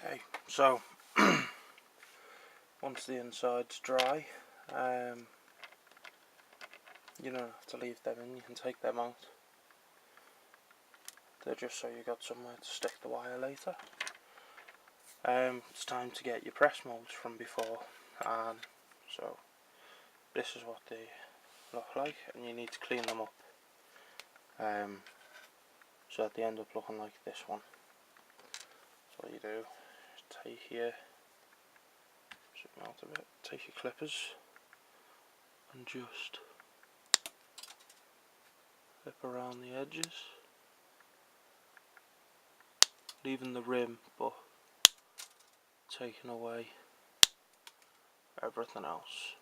Okay, so once the inside's dry, you don't have to leave them in, you can take them out. They're just so you got somewhere to stick the wire later. It's time to get your press molds from before, and so this is what they look like, and you need to clean them up so that they end up looking like this one. So what you do is take your, zoom out a bit, take your clippers and just flip around the edges, leaving the rim but taking away everything else.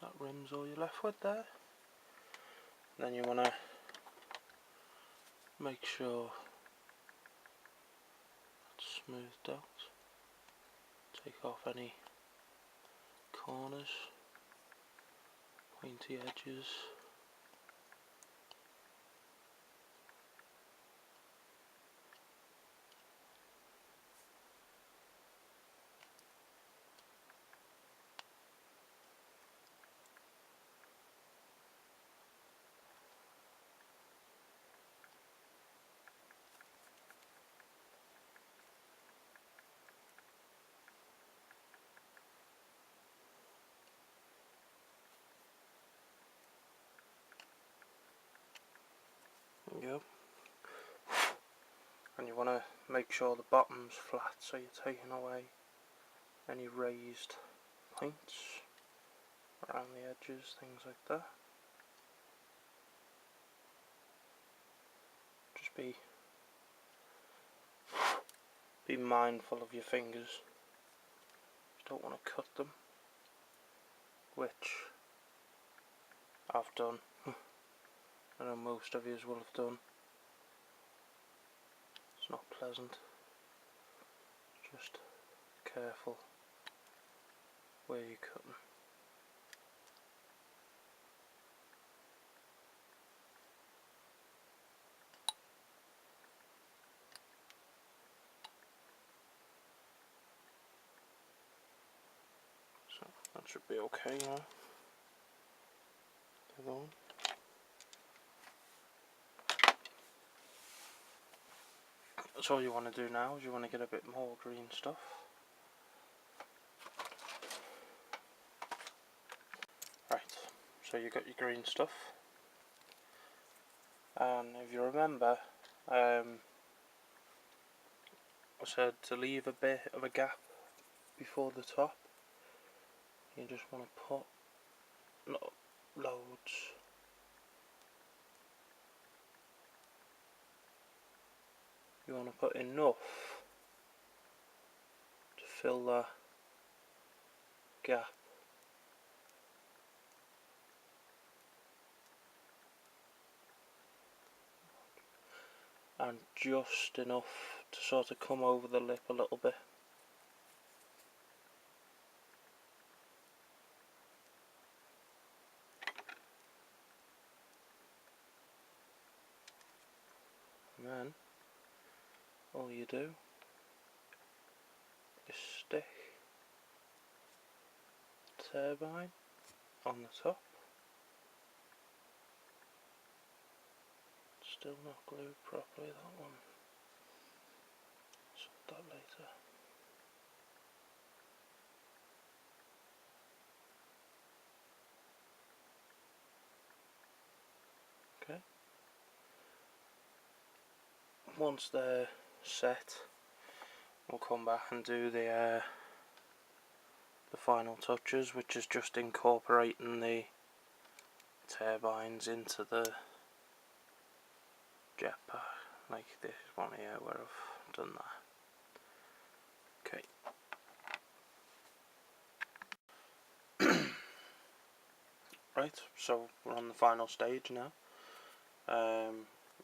That rim's all you're left with there. Then you want to make sure it's smoothed out. Take off any corners, pointy edges. There you go. And you want to make sure the bottom's flat, so you're taking away any raised points around the edges, things like that. Just be mindful of your fingers. You don't want to cut them, which I've done. I know most of you will have done. It's not pleasant. Just careful where you're cutting. So that should be okay now. The other one. So all you want to do now is you want to get a bit more green stuff. Right, so you got your green stuff, and if you remember, I said to leave a bit of a gap before the top. You just want to put not loads. You want to put enough to fill that gap. And just enough to sort of come over the lip a little bit. And then all you do is stick the turbine on the top. Still not glued properly, that one. Sort that later. Okay. Once they're set, we'll come back and do the final touches, which is just incorporating the turbines into the jetpack, like this one here where I've done that. Okay. Right, so we're on the final stage now.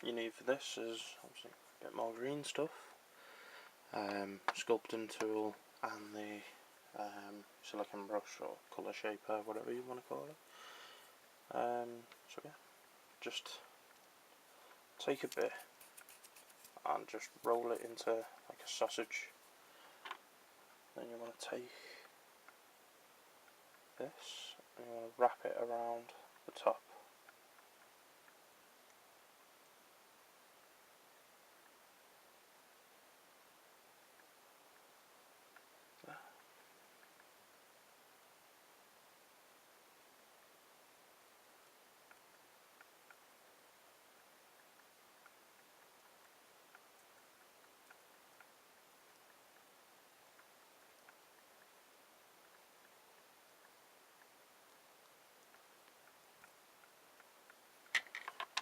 You need for this is obviously a bit more green stuff, sculpting tool and the silicone brush or colour shaper, whatever you want to call it. So yeah, just take a bit and just roll it into like a sausage. Then you want to take this and you want to wrap it around the top.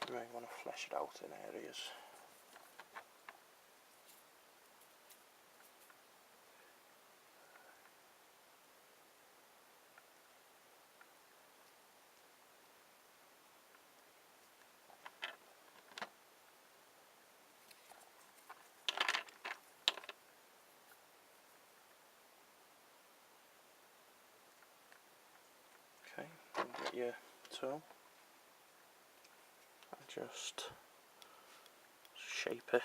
You may want to flesh it out in areas. Okay, and get your tool and just shape it.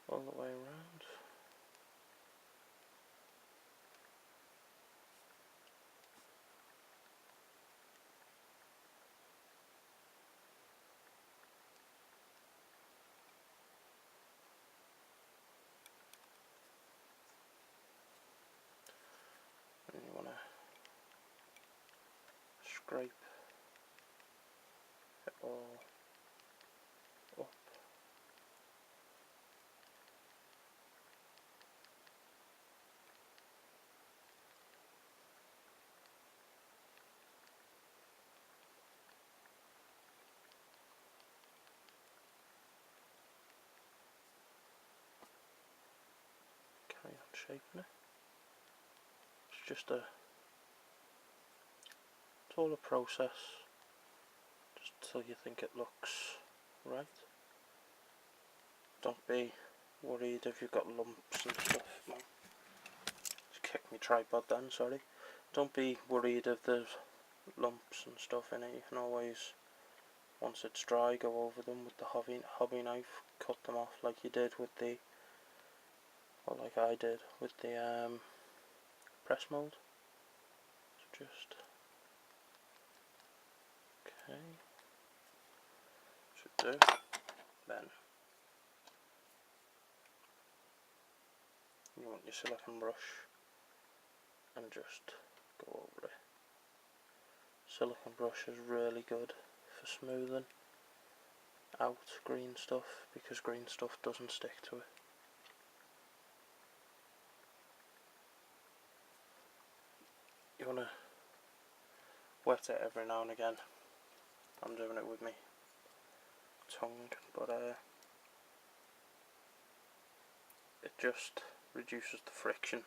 All the way around. And you want to scrape it all up. Carry on shaping it. It's just it's all a process, just till you think it looks right. Don't be worried if you've got lumps and stuff. No. Just kicked my tripod then, sorry. Don't be worried if there's lumps and stuff in it. You can always, once it's dry, go over them with the hobby knife, cut them off like you did with the, or like I did with the press mold. So just, okay, should do. Then you want your silicone brush and just go over it. Silicone brush is really good for smoothing out green stuff because green stuff doesn't stick to it. You want to wet it every now and again. I'm doing it with my tongue, but it just reduces the friction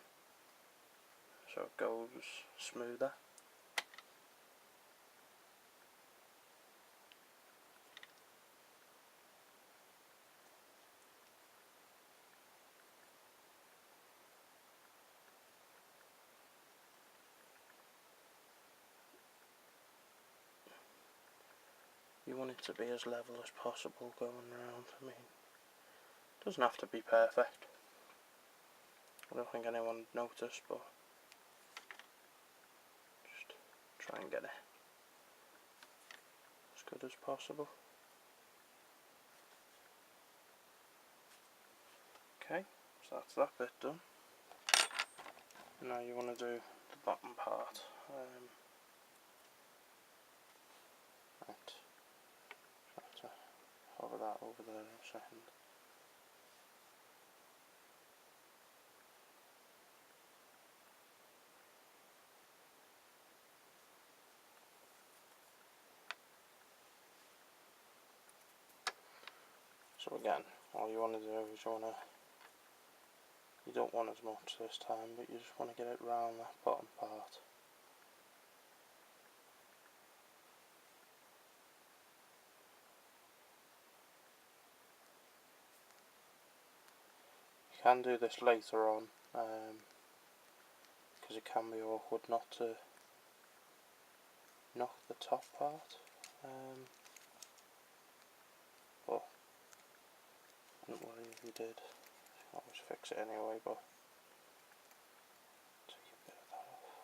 so it goes smoother. You want it to be as level as possible going around. I mean, it doesn't have to be perfect. I don't think anyone would notice, but just try and get it as good as possible. Okay, so that's that bit done. Now you want to do the bottom part. Right, try to hover that over there in a second. So again, all you want to do is you don't want as much this time, but you just want to get it round that bottom part. You can do this later on, because it can be awkward not to knock the top part, but don't worry if you did, you can always fix it anyway, but take a bit of that off.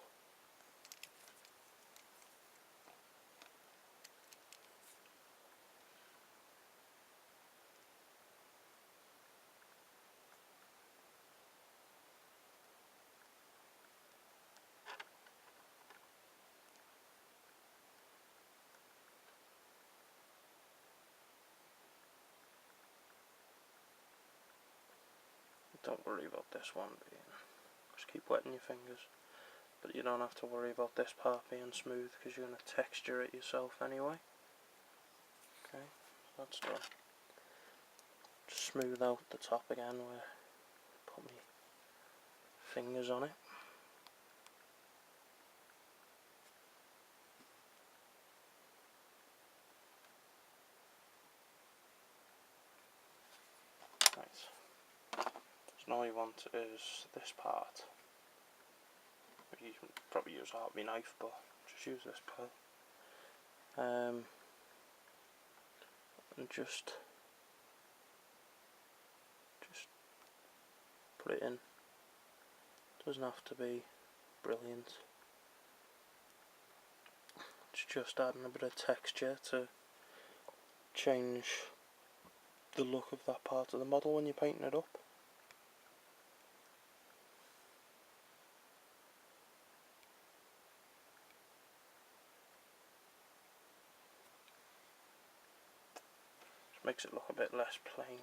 Don't worry about this one being, just keep wetting your fingers, but you don't have to worry about this part being smooth because you're going to texture it yourself anyway. Okay, so that's done. Just smooth out the top again where I put my fingers on it. Right, so now all you want is this part. You can probably use a hobby knife, but just use this part. And just put it in. Doesn't have to be brilliant. It's just adding a bit of texture to change the look of that part of the model when you're painting it up. Just makes it look a bit less plain.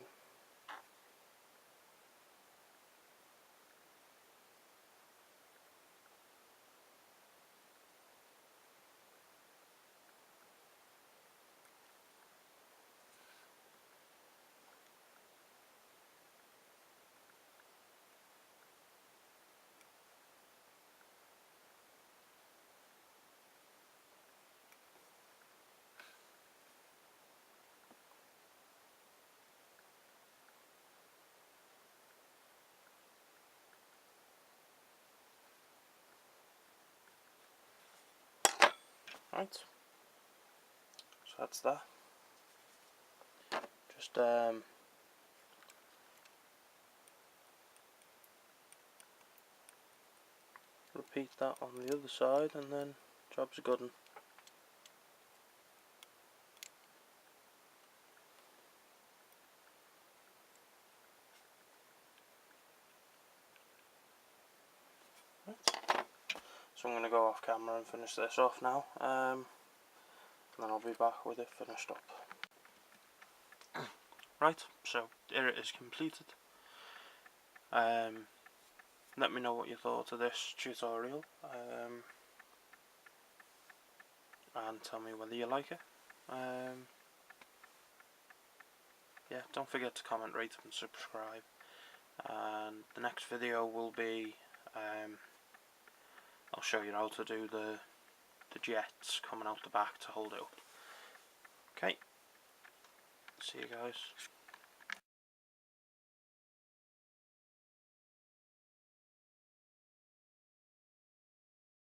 Right, so that's that. Just repeat that on the other side and then job's a good one. Right. So I'm going to go off camera and finish this off now, and then I'll be back with it finished up. Right, so here it is completed. Let me know what you thought of this tutorial, and tell me whether you like it. Yeah, don't forget to comment, rate and subscribe. And the next video will be, I'll show you how to do the jets coming out the back to hold it up. Okay, see you guys.